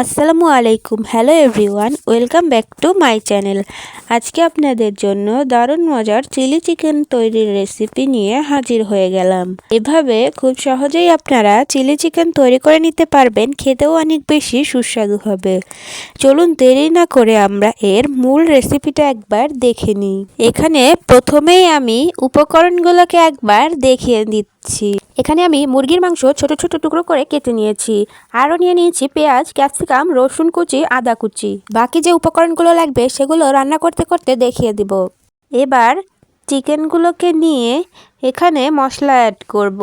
আসসালামু আলাইকুম। Hello everyone, welcome back to my channel. আজকে আপনাদের জন্য দারুণ মজার চিলি চিকেন তৈরির রেসিপি নিয়ে হাজির হয়ে গেলাম। এভাবে খুব সহজেই আপনারা চিলি চিকেন তৈরি করে নিতে পারবেন, খেতেও অনেক বেশি সুস্বাদু হবে। চলুন দেরি না করে আমরা এর মূল রেসিপিটা একবার দেখে নিই। এখানে প্রথমেই আমি উপকরণগুলোকে একবার দেখিয়ে দিচ্ছি। এখানে আমি মুরগির মাংস ছোট ছোট টুকরো করে কেটে নিয়েছি। আরও নিয়ে নিয়েছি পেঁয়াজ, ক্যাপসিকাম, রসুন কুচি, আদা কুচি। বাকি যে উপকরণগুলো লাগবে সেগুলো রান্না করতে করতে দেখিয়ে দিব। এবার চিকেনগুলোকে নিয়ে এখানে মশলা অ্যাড করব।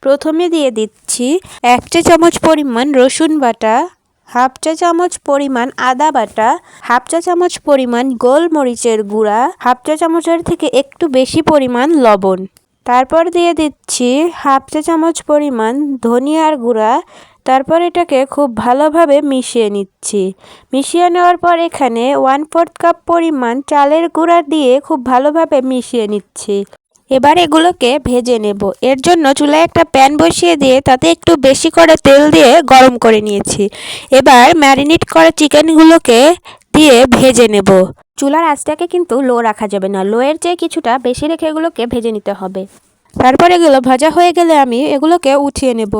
প্রথমে দিয়ে দিচ্ছি 1 চা চামচ পরিমাণ রসুন বাটা, 1/2 চা চামচ পরিমাণ আদা বাটা, 1/2 চা চামচ পরিমাণ গোলমরিচের গুঁড়া, 1/2 চা চামচের থেকে একটু বেশি পরিমাণ লবণ। তারপর দিয়ে দিচ্ছি 1/2 চা চামচ পরিমাণ ধনিয়ার গুঁড়া। তারপর এটাকে খুব ভালোভাবে মিশিয়ে নিচ্ছি। মিশিয়ে নেওয়ার পর এখানে 1/4 কাপ পরিমাণ চালের গুঁড়া দিয়ে খুব ভালোভাবে মিশিয়ে নিচ্ছি। এবার এগুলোকে ভেজে নেব। এর জন্য চুলায় একটা প্যান বসিয়ে দিয়ে তাতে একটু বেশি করে তেল দিয়ে গরম করে নিয়েছি। এবার ম্যারিনেট করা চিকেনগুলোকে দিয়ে ভেজে নেব। চুলার আঁচটাকে কিন্তু লো রাখা যাবে না, লোয়ের চেয়ে কিছুটা বেশি রেখে এগুলোকে ভেজে নিতে হবে। তারপর এগুলো ভাজা হয়ে গেলে আমি এগুলোকে উঠিয়ে নেব।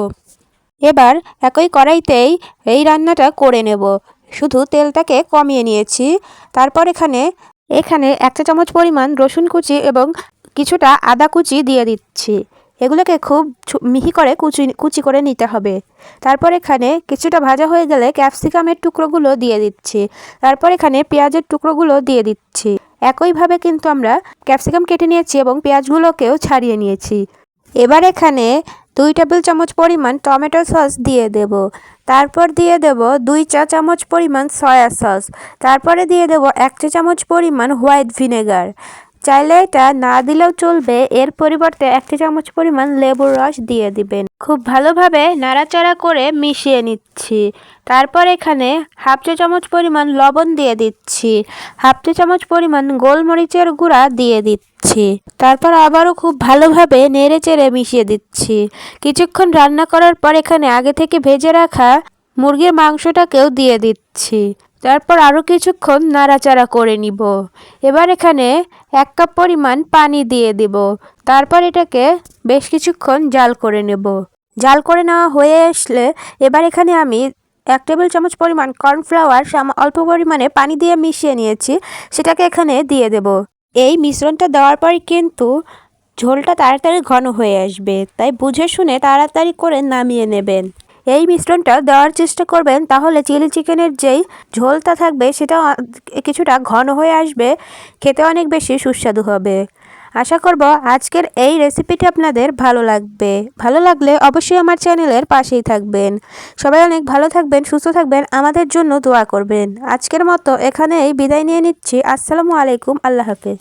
এবার একই কড়াইতেই এই রান্নাটা করে নেব, শুধু তেলটাকে কমিয়ে নিয়েছি। তারপর এখানে 1 চা চামচ পরিমাণ রসুন কুচি এবং কিছুটা আদা কুচি দিয়ে দিচ্ছি। এগুলোকে খুব মিহি করে কুচি করে নিতে হবে। তারপর এখানে কিছুটা ভাজা হয়ে গেলে ক্যাপসিকামের টুকরোগুলো দিয়ে দিচ্ছি। তারপর এখানে পেঁয়াজের টুকরোগুলো দিয়ে দিচ্ছি। একইভাবে কিন্তু আমরা ক্যাপসিকাম কেটে নিয়েছি এবং পেঁয়াজগুলোকেও ছাড়িয়ে নিয়েছি। এবার এখানে 2 টেবিল চামচ পরিমাণ টমেটো সস দিয়ে দেব। তারপর দিয়ে দেব 2 চা চামচ পরিমাণ সয়া সস। তারপরে দিয়ে দেব 1 চা চামচ পরিমাণ হোয়াইট ভিনেগার। চাইলে এটা না দিলেও চলবে, এর পরিবর্তে 1 চা চামচ পরিমাণ লেবুর রস দিয়ে দিবেন। খুব ভালোভাবে নাড়াচাড়া করে মিশিয়ে নিচ্ছি। তারপর এখানে 1/2 চা চামচ পরিমাণ লবণ দিয়ে দিচ্ছি, 1/2 চা চামচ পরিমাণ গোলমরিচের গুঁড়া দিয়ে দিচ্ছি। তারপর আবারও খুব ভালোভাবে নেড়ে চেড়ে মিশিয়ে দিচ্ছি। কিছুক্ষণ রান্না করার পর এখানে আগে থেকে ভেজে রাখা মুরগির মাংসটাকেও দিয়ে দিচ্ছি। তারপর আরও কিছুক্ষণ নাড়াচাড়া করে নিব। এবার এখানে 1 কাপ পরিমাণ পানি দিয়ে দিব। তারপর এটাকে বেশ কিছুক্ষণ জাল করে নেব। জাল করে নেওয়া হয়ে আসলে এবার এখানে আমি 1 টেবিল চামচ পরিমাণ কর্নফ্লাওয়ার অল্প পরিমাণে পানি দিয়ে মিশিয়ে নিয়েছি, সেটাকে এখানে দিয়ে দেব। এই মিশ্রণটা দেওয়ার পর কিন্তু ঝোলটা তাড়াতাড়ি ঘন হয়ে আসবে, তাই বুঝে শুনে তাড়াতাড়ি করে নামিয়ে নেবেন। এই মিশ্রণটা দেওয়ার চেষ্টা করবেন, তাহলে চিলি চিকেনের যেই ঝোলটা থাকবে সেটা কিছুটা ঘন হয়ে আসবে, খেতে অনেক বেশি সুস্বাদু হবে। আশা করব আজকের এই রেসিপিটি আপনাদের ভালো লাগবে। ভালো লাগলে অবশ্যই আমার চ্যানেলের পাশেই থাকবেন। সবাই অনেক ভালো থাকবেন, সুস্থ থাকবেন, আমাদের জন্য দোয়া করবেন। আজকের মতো এখানেই বিদায় নিয়ে নিচ্ছি। আসসালামু আলাইকুম, আল্লাহ হাফেজ।